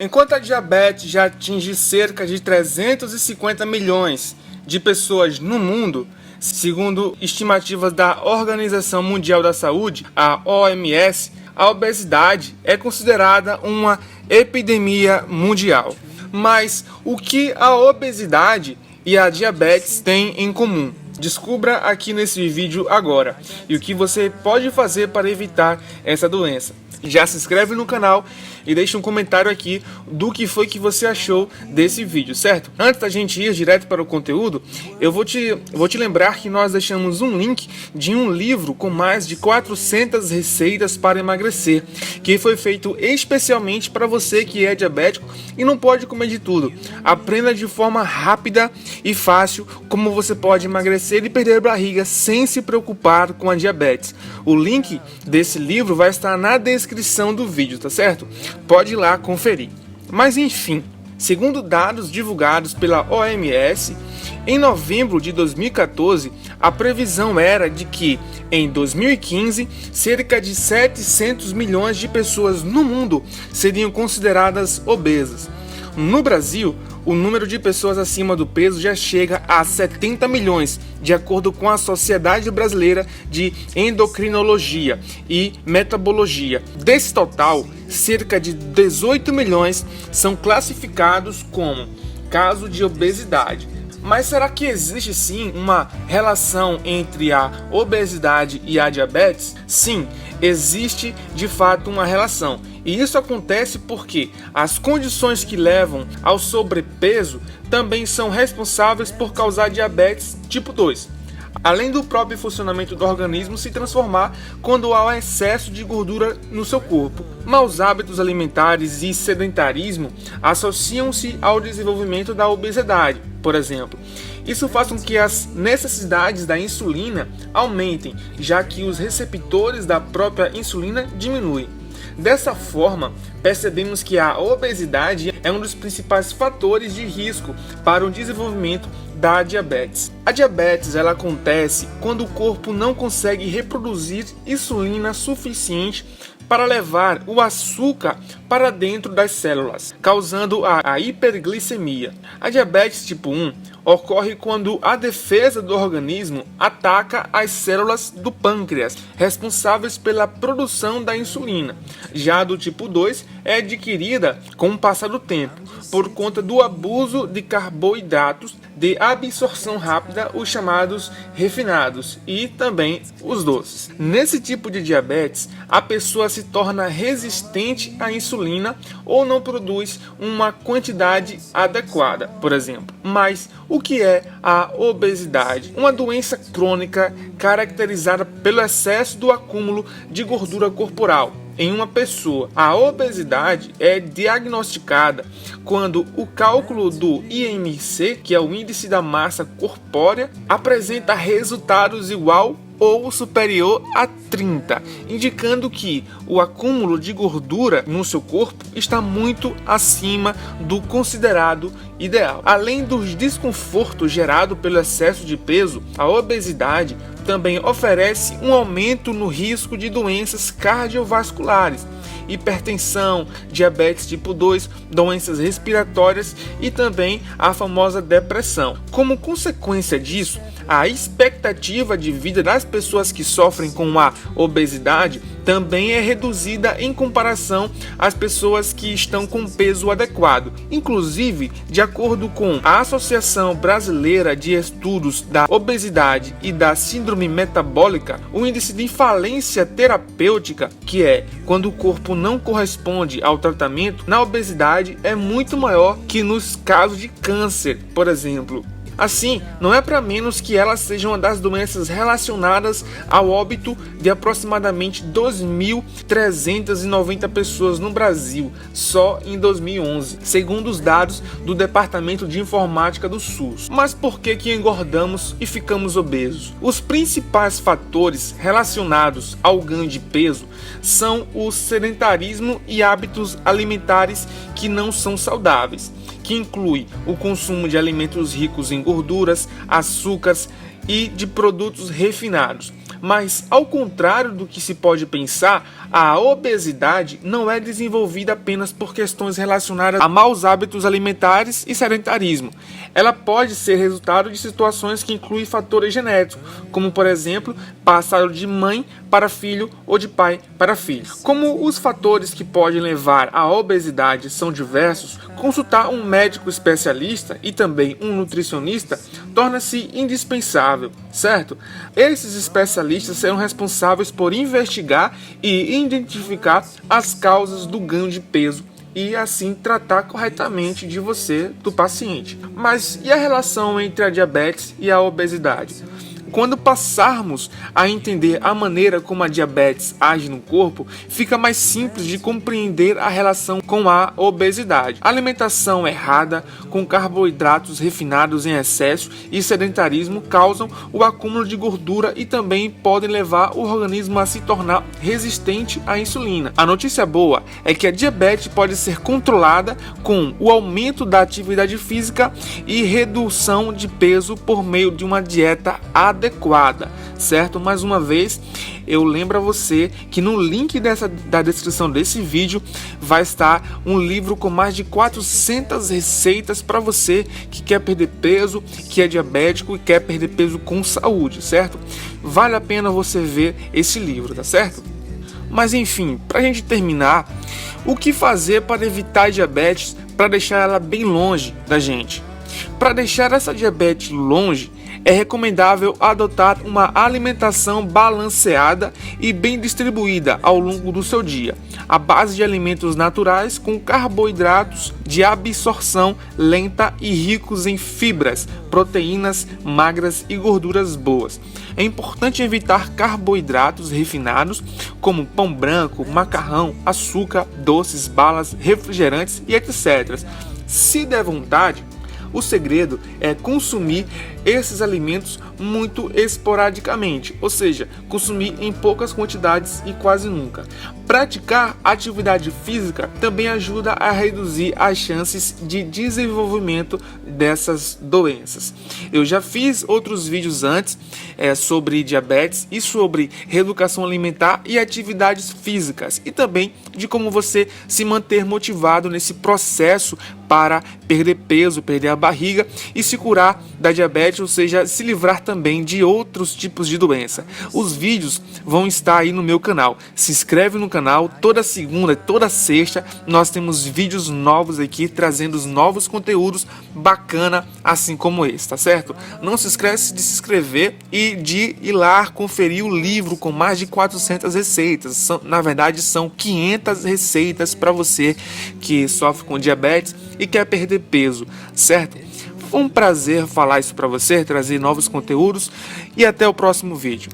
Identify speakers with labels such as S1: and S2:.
S1: Enquanto a diabetes já atinge cerca de 350 milhões de pessoas no mundo, segundo estimativas da Organização Mundial da Saúde, a OMS, a obesidade é considerada uma epidemia mundial. Mas o que a obesidade e a diabetes têm em comum? Descubra aqui nesse vídeo agora e o que você pode fazer para evitar essa doença. Já se inscreve no canal e deixa um comentário aqui do que foi que você achou desse vídeo, certo? Antes da gente ir direto para o conteúdo, eu vou te lembrar que nós deixamos um link de um livro com mais de 400 receitas para emagrecer, que foi feito especialmente para você que é diabético e não pode comer de tudo. Aprenda de forma rápida e fácil como você pode emagrecer e perder barriga sem se preocupar com a diabetes. O link desse livro vai estar na descrição do vídeo, tá certo? Pode ir lá conferir. Mas enfim, segundo dados divulgados pela OMS, em novembro de 2014, a previsão era de que, em 2015, cerca de 700 milhões de pessoas no mundo seriam consideradas obesas. No Brasil, o número de pessoas acima do peso já chega a 70 milhões, de acordo com a Sociedade Brasileira de Endocrinologia e Metabologia. Desse total, cerca de 18 milhões são classificados como caso de obesidade. Mas será que existe sim uma relação entre a obesidade e a diabetes? Sim, existe de fato uma relação. E isso acontece porque as condições que levam ao sobrepeso também são responsáveis por causar diabetes tipo 2. Além do próprio funcionamento do organismo se transformar quando há um excesso de gordura no seu corpo. Maus hábitos alimentares e sedentarismo associam-se ao desenvolvimento da obesidade, por exemplo. Isso faz com que as necessidades da insulina aumentem, já que os receptores da própria insulina diminuem. Dessa forma, percebemos que a obesidade é um dos principais fatores de risco para o desenvolvimento da diabetes. A diabetes ela acontece quando o corpo não consegue reproduzir insulina suficiente para levar o açúcar para dentro das células, causando a hiperglicemia. A diabetes tipo 1 ocorre quando a defesa do organismo ataca as células do pâncreas, responsáveis pela produção da insulina. Já a do tipo 2 é adquirida com o passar do tempo, por conta do abuso de carboidratos de absorção rápida, os chamados refinados, e também os doces. Nesse tipo de diabetes, a pessoa se torna resistente à insulina ou não produz uma quantidade adequada, por exemplo. Mas o que é a obesidade? Uma doença crônica caracterizada pelo excesso do acúmulo de gordura corporal em uma pessoa. A obesidade é diagnosticada quando o cálculo do IMC, que é o índice da massa corpórea, apresenta resultados igual ou superior a 30, indicando que o acúmulo de gordura no seu corpo está muito acima do considerado ideal. Além dos desconfortos gerados pelo excesso de peso, a obesidade também oferece um aumento no risco de doenças cardiovasculares, hipertensão, diabetes tipo 2, doenças respiratórias e também a famosa depressão. Como consequência disso, a expectativa de vida das pessoas que sofrem com a obesidade também é reduzida em comparação às pessoas que estão com peso adequado. Inclusive, de acordo com a Associação Brasileira de Estudos da Obesidade e da Síndrome Metabólica, o índice de falência terapêutica, que é quando o corpo não corresponde ao tratamento na obesidade, é muito maior que nos casos de câncer, por exemplo. Assim, não é para menos que ela seja uma das doenças relacionadas ao óbito de aproximadamente 2.390 pessoas no Brasil, só em 2011, segundo os dados do Departamento de Informática do SUS. Mas por que engordamos e ficamos obesos? Os principais fatores relacionados ao ganho de peso são o sedentarismo e hábitos alimentares que não são saudáveis, que inclui o consumo de alimentos ricos em gorduras, açúcares e de produtos refinados. Mas, ao contrário do que se pode pensar, a obesidade não é desenvolvida apenas por questões relacionadas a maus hábitos alimentares e sedentarismo. Ela pode ser resultado de situações que incluem fatores genéticos, como, por exemplo, passado de mãe para filho ou de pai para filho. Como os fatores que podem levar à obesidade são diversos, consultar um médico especialista e também um nutricionista torna-se indispensável, certo? Esses especialistas serão responsáveis por investigar e identificar as causas do ganho de peso e assim tratar corretamente de você, do paciente. Mas e a relação entre a diabetes e a obesidade? Quando passarmos a entender a maneira como a diabetes age no corpo, fica mais simples de compreender a relação com a obesidade. A alimentação errada, com carboidratos refinados em excesso e sedentarismo causam o acúmulo de gordura e também podem levar o organismo a se tornar resistente à insulina. A notícia boa é que a diabetes pode ser controlada com o aumento da atividade física e redução de peso por meio de uma dieta adequada, certo? Mais uma vez, eu lembro a você que no link da descrição desse vídeo vai estar um livro com mais de 400 receitas para você que quer perder peso, que é diabético e quer perder peso com saúde, certo? Vale a pena você ver esse livro, tá certo? Mas enfim, para a gente terminar, o que fazer para evitar a diabetes, para deixar ela bem longe da gente? Para deixar essa diabetes longe, é recomendável adotar uma alimentação balanceada e bem distribuída ao longo do seu dia, à base de alimentos naturais com carboidratos de absorção lenta e ricos em fibras, proteínas magras e gorduras boas. É importante evitar carboidratos refinados como pão branco, macarrão, açúcar, doces, balas, refrigerantes e etc. Se der vontade, o segredo é consumir esses alimentos muito esporadicamente, ou seja, consumir em poucas quantidades e quase nunca. Praticar atividade física também ajuda a reduzir as chances de desenvolvimento dessas doenças. Eu já fiz outros vídeos antes sobre diabetes e sobre reeducação alimentar e atividades físicas e também de como você se manter motivado nesse processo para perder peso, perder a barriga e se curar da diabetes, ou seja, se livrar também de outros tipos de doença. Os vídeos vão estar aí no meu canal. Se inscreve no canal, toda segunda, toda sexta nós temos vídeos novos aqui trazendo os novos conteúdos bacana, assim como esse, tá certo? Não se esquece de se inscrever e de ir lá conferir o livro com mais de 400 receitas. Na verdade, são 500 receitas para você que sofre com diabetes e quer perder peso, certo? Foi um prazer falar isso para você, trazer novos conteúdos e até o próximo vídeo.